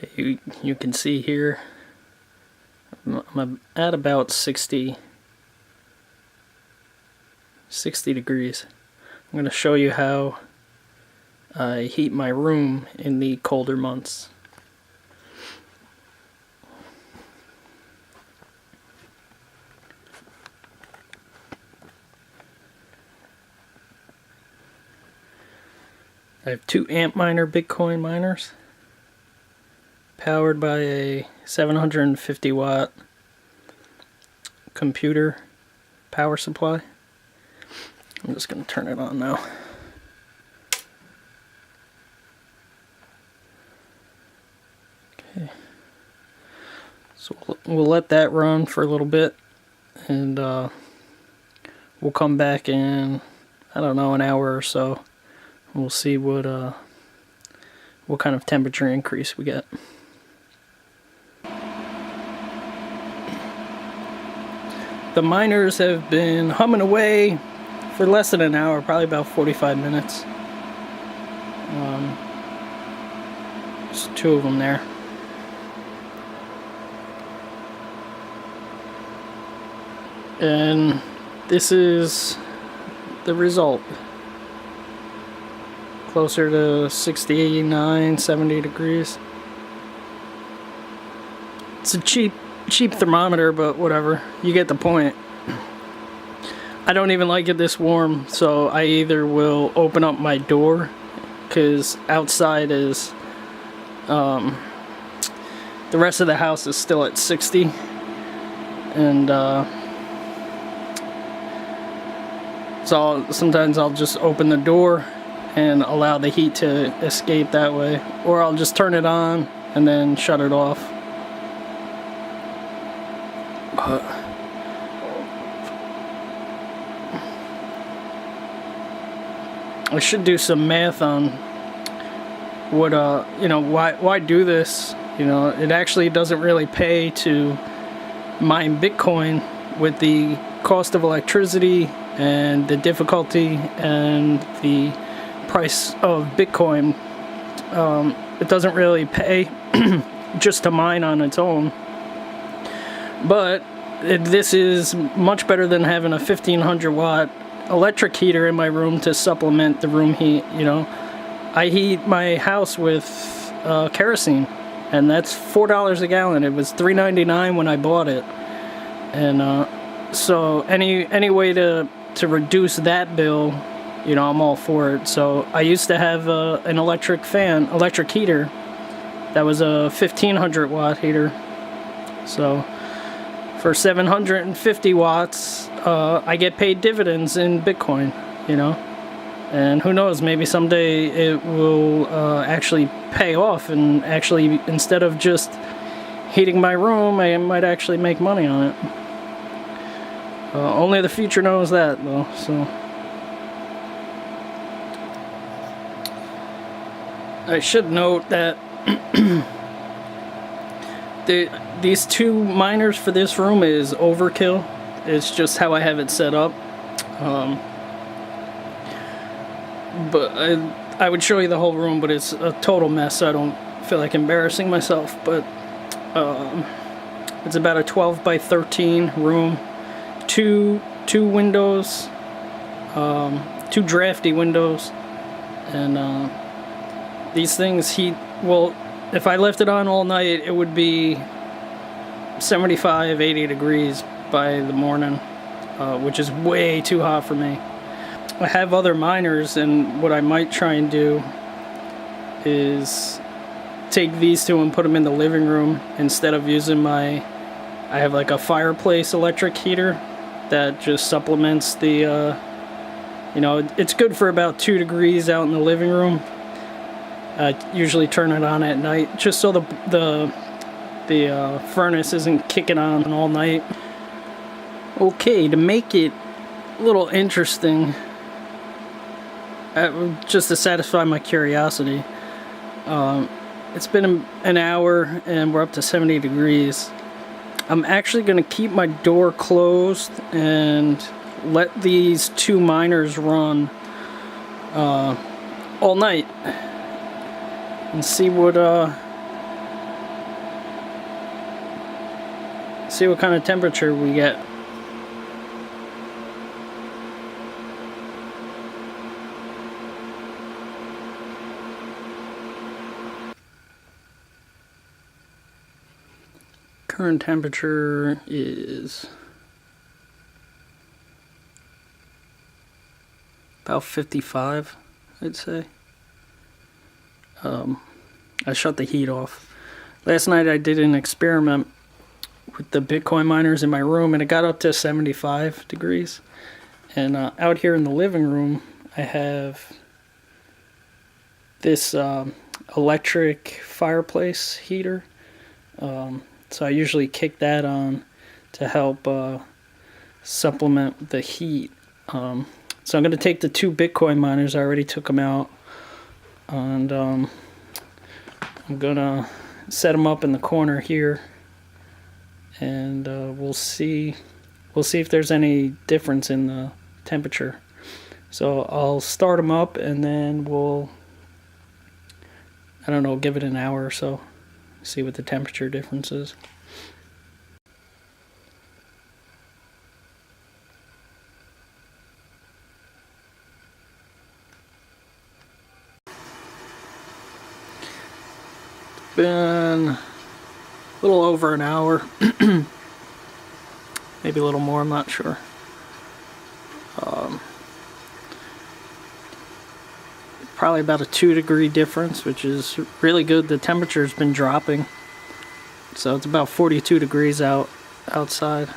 Okay, you can see here I'm at about 60 degrees. I'm going to show you how I heat my room in the colder months. I have two Antminer Bitcoin miners powered by a 750 watt computer power supply. I'm just going to turn it on now. Okay, so we'll let that run for a little bit, and we'll come back in, I don't know, an hour or so. We'll see what kind of temperature increase we get. The miners have been humming away for less than an hour, probably about 45 minutes. There's two of them there. And this is the result. Closer to 69, 70 degrees. It's a cheap thermometer, but whatever. You get the point. I don't even like it this warm, so I either will open up my door, because outside is, the rest of the house is still at 60, and so sometimes I'll just open the door and allow the heat to escape that way, or I'll just turn it on and then shut it off. But I should do some math on what why do this. It actually doesn't really pay to mine Bitcoin with the cost of electricity and the difficulty and the price of Bitcoin. It doesn't really pay just to mine on its own, but this is much better than having a 1500 watt electric heater in my room to supplement the room heat. I heat my house with kerosene, and that's $4 a gallon. It was $3.99 when I bought it, and so any way to reduce that bill, I'm all for it. So I used to have an electric heater that was a 1500 watt heater. So for 750 watts, I get paid dividends in Bitcoin, and who knows, maybe someday it will actually pay off, and actually, instead of just heating my room, I might actually make money on it. Only the future knows that, though. So I should note that these two miners for this room is overkill. It's just how I have it set up. But I would show you the whole room, but it's a total mess, so I don't feel like embarrassing myself. But it's about a 12 by 13 room. Two windows, two drafty windows, and these things heat. Well, if I left it on all night, it would be 75, 80 degrees by the morning, which is way too hot for me. I have other miners, and what I might try and do is take these two and put them in the living room instead of using I have like a fireplace electric heater that just supplements the, it's good for about 2 degrees out in the living room. I usually turn it on at night, just so the furnace isn't kicking on all night. Okay, to make it a little interesting, just to satisfy my curiosity, it's been an hour and we're up to 70 degrees. I'm actually going to keep my door closed and let these two miners run all night and see what see what kind of temperature we get. Current temperature is about 55, I'd say. I shut the heat off. Last night I did an experiment with the Bitcoin miners in my room, and it got up to 75 degrees. And out here in the living room, I have this electric fireplace heater. So I usually kick that on to help supplement the heat. So I'm going to take the 2 Bitcoin miners. I already took them out. And I'm going to set them up in the corner here. And we'll see if there's any difference in the temperature. So I'll start them up, and then we'll, I don't know, give it an hour or so. See what the temperature difference is. It's been a little over an hour. Maybe a little more, I'm not sure. Probably about a 2-degree difference, which is really good. The temperature's been dropping, so it's about 42 degrees outside.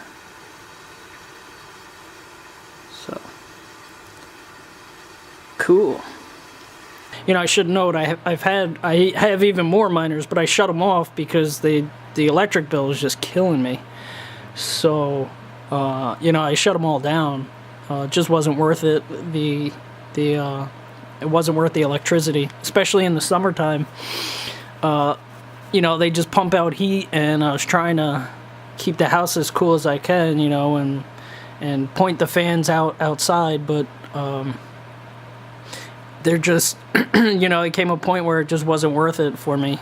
So cool. You know, I should note I have even more miners, but I shut them off because the electric bill is just killing me. So you know, I shut them all down. It just wasn't worth it. It wasn't worth the electricity, especially in the summertime. You know, they just pump out heat, and I was trying to keep the house as cool as I can, you know, and point the fans outside, but they're just, you know, it came a point where it just wasn't worth it for me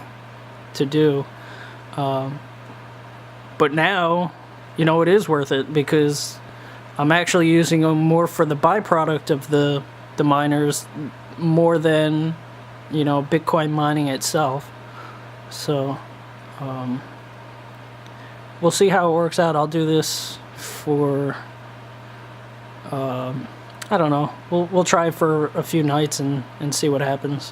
to do. But now, you know, it is worth it because I'm actually using them more for the byproduct of the miners, more than, you know, Bitcoin mining itself. So we'll see how it works out. I'll do this for I don't know, we'll try for a few nights and see what happens.